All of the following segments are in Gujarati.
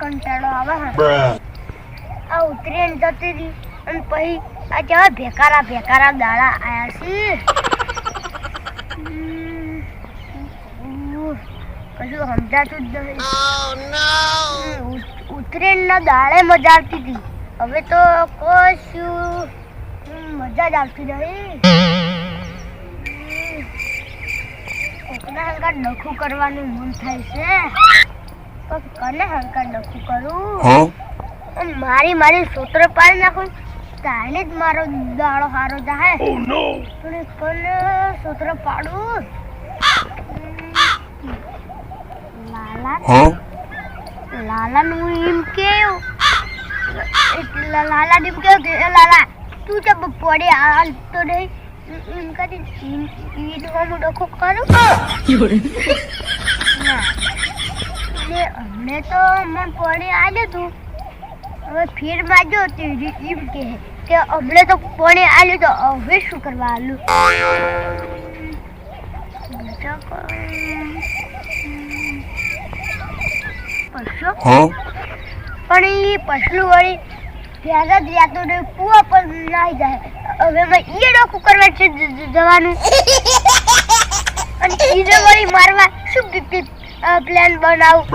કંટાળો આવે આ ઉતરીને જતી રહી અને પછી આ જેવા ભેકારા દાડા આયા છે કશું સમજાતું જ નહીં ઉતરીને દાડે મજા આવતી હતી હવે તો કશું મજા જ આવતી નહીં કોકના હંકાર ડખું કરવાનું મન થાય છે પણ કને હંકાર ડખું કરું મારી સૂત્ર પાડી નાખું તાને જ મારો દાડો હારો જાય પણ કને સૂત્ર પાડું લાલાનું એમ કેવું લાલા એમ કેવું કે લાલા તું જબ પડે હાલ તો નહીં એમ કરી ઈદવાનું ડખો કરું અમને તો મન પડે આવ્યું તું હવે ફેર માજો એમ કે અમને તો પડે આવ્યું તો હવે શું કરવા આલું પણ એ પછલું વળી ત્યારે જ યાતો ને કુવા પર નાઈ જાય હવે મેં એ ડોકું કરવા છે જવાનું અને ઈને વળી મારવા શું પ્લાન બનાવું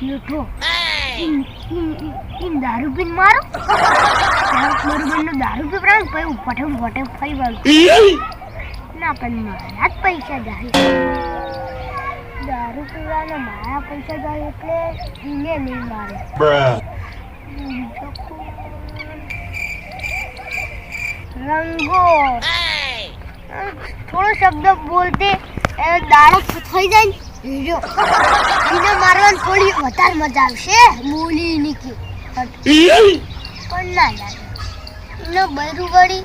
જેઠો દારૂ પીને મારો દારૂ પીવડાવ પછી ફટે ફરી વાળું ના પણ મારા જ પૈસા જાય દારૂ પીવાના મારા પૈસા જાય એટલે એને નહીં મારે રંગો થોડો શબ્દ બોલતે દાડો થઈ જાય ને એને મારવાની થોડી વધારે મજા આવશે બોલી નીકળી પણ ના લાગે એને બૈરું વળી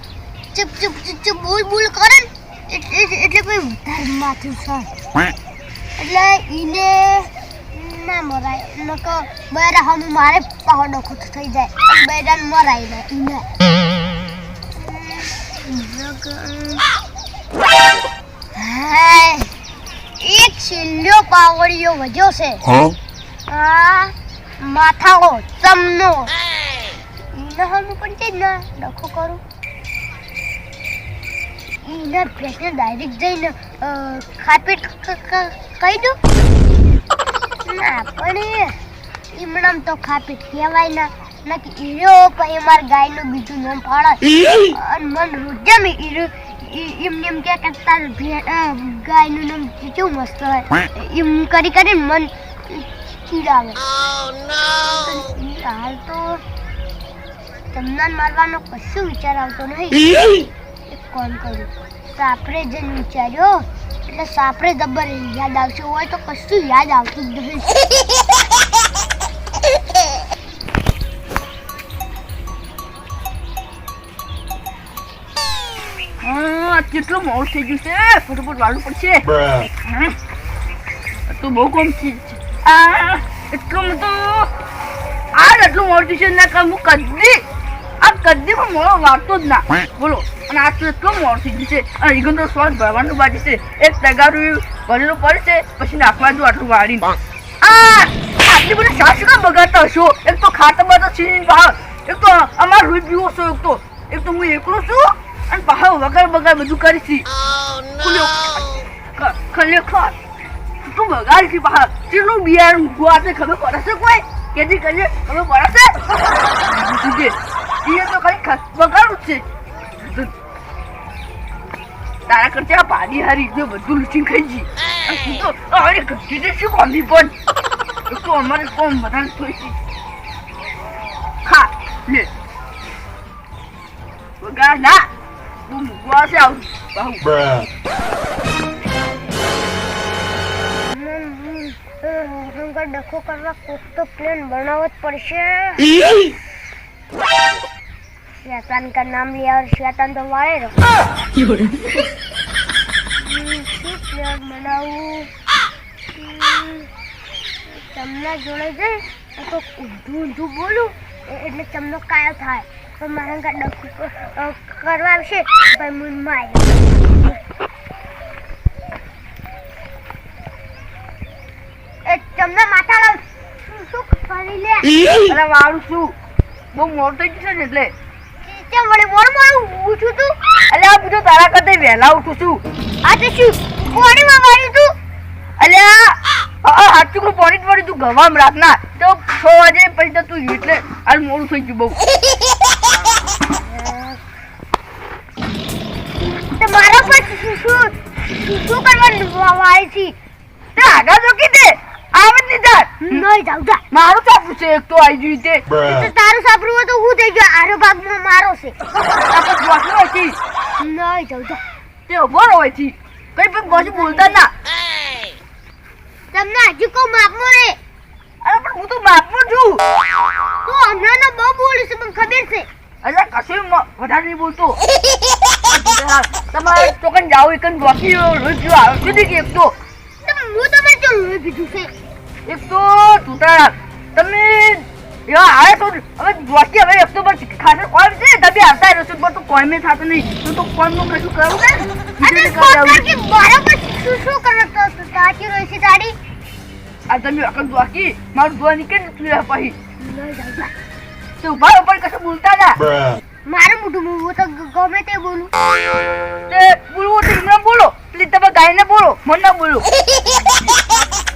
ચૂપ બોલ કરે ને એટલે કોઈ વધારે માથું સર એટલે એને ના મરાય નકો બૈરા હમ મારે પાહો ડખો થઈ જાય બૈરાને મરાય ને એને એક છેલ્લો પાવડિયો વજ્યો છે માથાઓ ચમનો એને હમ પણ છે ને ડખો કરું એને ભેંસને ડાયરેક્ટ જઈને ખાપીટ કહી દઉં ના પણ ઈમણામ તો ખાપીટ કહેવાય ના કે ઈરો પછી મારા ગાયનું બીજું નામ પાડે અને મન રોજમ એમ કે તાર ગાયનું નામ કેવું મસ્ત હોય એમ કરીને મન ચીડાવે હાલ તો તમને મારવાનો કશું વિચાર આવતો નહીં એક કોલ કરું સાપરે જઈને વિચાર્યો એટલે સાપરે જબર યાદ આવશે હોય તો કશું યાદ આવતું જ નહીં કેટલું મોડું થઈ ગયું છે ફટાફટ વાળવું પડશે તો બહુ કમ છે એટલું તો આટલું મોડું છે ના કામ હું કદી પણ મોડો વાળતો જ ના બોલો અને આ તો એટલું મોડું થઈ ગયું છે અને ઈગન તો શ્વાસ ભરવાનું બાકી છે એક તગારું ભરેલું પડે છે પછી નાખવા દઉં આટલું વાળીને આટલી બધી શ્વાસ કામ બગાડતા હશો એક તો ખાતામાં તો છીની બહાર એક તો અમાર રૂઈ પીવો છો એક તો હું એકલો છું અને પાછો વગર બધું કરી છી ખરેખર તું બગાડ છી પાછા કેટલું બિયાર મૂકવા ખબર પડશે કોઈ કેદી કરીએ ખબર પડશે એ તો ખાલી બગાડું જ છે તારા કરતા પાડી હારી જો બધું લૂચીને ખાઈ જી તો અરે કીધે શું કોની પણ તો અમારે કોણ બધાને થોઈ છે ખા લે બગાડ ના તું મૂકવા છે આવું ડખો કરવા કોક તો પ્લેન બનાવવો જ પડશે शैतान का नाम लिया और शैतान तो वाले रहो તમને જોડે જાય તો ઊંધું બોલું એટલે ચમનો કાયો થાય પણ મારા કાં ડખું કરવા આવશે ભાઈ મૂનમાં આવ્યો એ ચમના માથા લાવ શું કરી લે અરે વાળું શું બહુ મોડું થઈ ગયું છે ને એટલે કેમ વળી મોડું ઉઠું તું અલે આ બધું તારા કરતા વહેલા ઉઠું છું આ તો શું કોણીમાં વાળ્યું તું અલ્યા હાચુકનું પાણી જ વળી તું ગવામ રાખના તો 6 વાગે પછી તો તું એટલે હાલ મોડું થઈ ગયું બહુ તો મારા પર શું કરવાનું વાળી છે તે આગળ જો કીધે આવે જ નહીં તાર નહીં જાઉં જા મારું ચાપું છે એક તો આવી ગયું તે તો તારું સાપરું હોય તો હું થઈ ગયો આરો ભાગમાં મારો છે આપણે જોશું હતી નહીં જાઉં જા તે ઉભો રહો અહીંથી કઈ પણ પાછું બોલતા ના તમને હજુ કહું માપમાં રે અરે પણ હું તો બાપનો છું તું હમણાં બહુ બોલું છે મને ખબર છે અરે કશું વધારે નહીં બોલતો તમારે ચોકન જાઓ એકન બાકી રોજ આવે સુધી કે એક તો હું તમે જો લોહી પીધું છે એક તો તૂટા તમે એવા આવે તો હવે બાકી હવે એક તો બસ ખાસ કોમ છે તમે આવતા રહેશો પણ તો કોમ એ થતું નહીં તો કોમનું કશું કરવું ને અને કોણ કે બરાબર શું કરો તો સાચી રોઈ છે તાડી આ તમે અકલ બાકી મારું દોવા નીકળી તું પછી નહીં જાઉં જા તો ઉભા ઉપર કશું બોલતા ના મારું મોઢું હું તો ગમે તે બોલું તે બોલવું તો એમને બોલો પ્લીઝ તમે ગાયને બોલો મને ના બોલો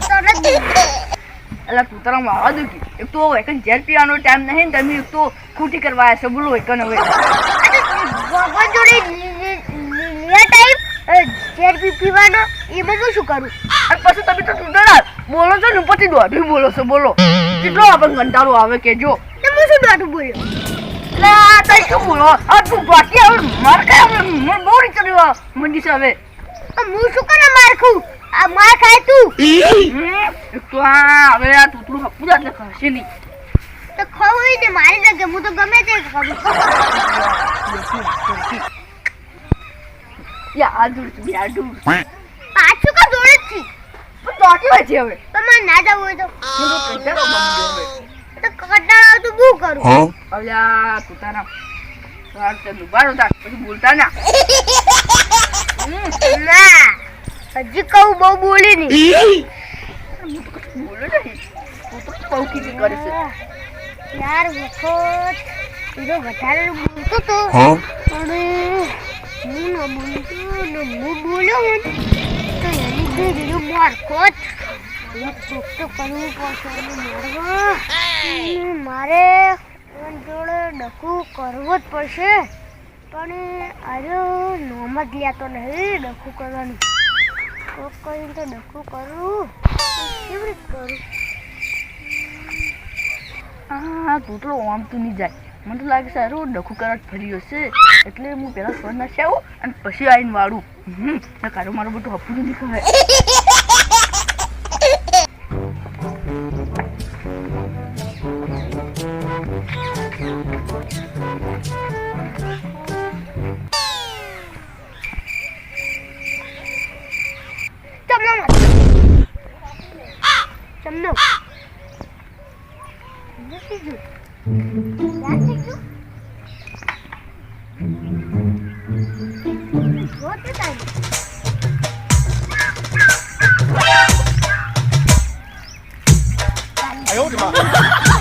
તો નથી એટલે તું તારા મારવા દુખી એક તો એક ઝેર પીવાનો ટાઈમ નહીં ને તમે એક તો ખૂટી કરવા આવ્યા છો બોલો એક હવે ભગવાન જોડે લે ટાઈમ ઝેર પીવાનો એ બધું શું કરું અને પછી તમે તો તૂટડા બોલો છો ને પછી દોઢું બોલો છો બોલો કેટલો આપણને કંટાળો આવે કે જો તો હું શું દોઢું બોલ્યો એટલે આ તઈ શું બોલો આ તું બાકી હવે માર ખાય હવે મને બહુ રીચરી મંડી છે હવે હું શું કરે માર ખાઉં આ માર ખાય તું એક તો આ હવે આ તૂતરું હપું એટલે ખસે નહીં તો ખવાય ને મારી જગ્યાએ હું તો ગમે તે કરું યા આ દૂર પાછું કા દોડે જ છી પણ દોટી હોય છે હવે તમારે ના જવું હોય તો કંટાળો બની તો કંટાળો તો હું કરું અલ્યા તું તારા વાર તે દુબારો તા પછી બોલતા ના ના હજી કહું બહુ બોલી નહીં બોલો નહીં તું તો પૌકી કરે છે યાર વખત એનો વધારે બોલતો તો પણ હું ન બોલતો ને હું બોલ્યો ને તો એની બે બીજો મારખોટ ચોક તો કરવું પડશે મારે જોડે ડખું કરવો જ પડશે પણ આજે નોમ જ લેતો નહીં ડખું કરવાનું કોક કરીને તો ડખું કરું કેવી રીતે કરું હા તૂતરો આમ તું નહીં જાય મને તો લાગે સારું ડખું કરવા ફરી હશે એટલે હું પહેલાં સ્વર નાખી આવું અને પછી આવીને વાળું કારો મારું બધું હપું નહીં ખાય ચમનો નથી જો યાદ થઈ ગયું बहुत टाइम 哎呦我的妈！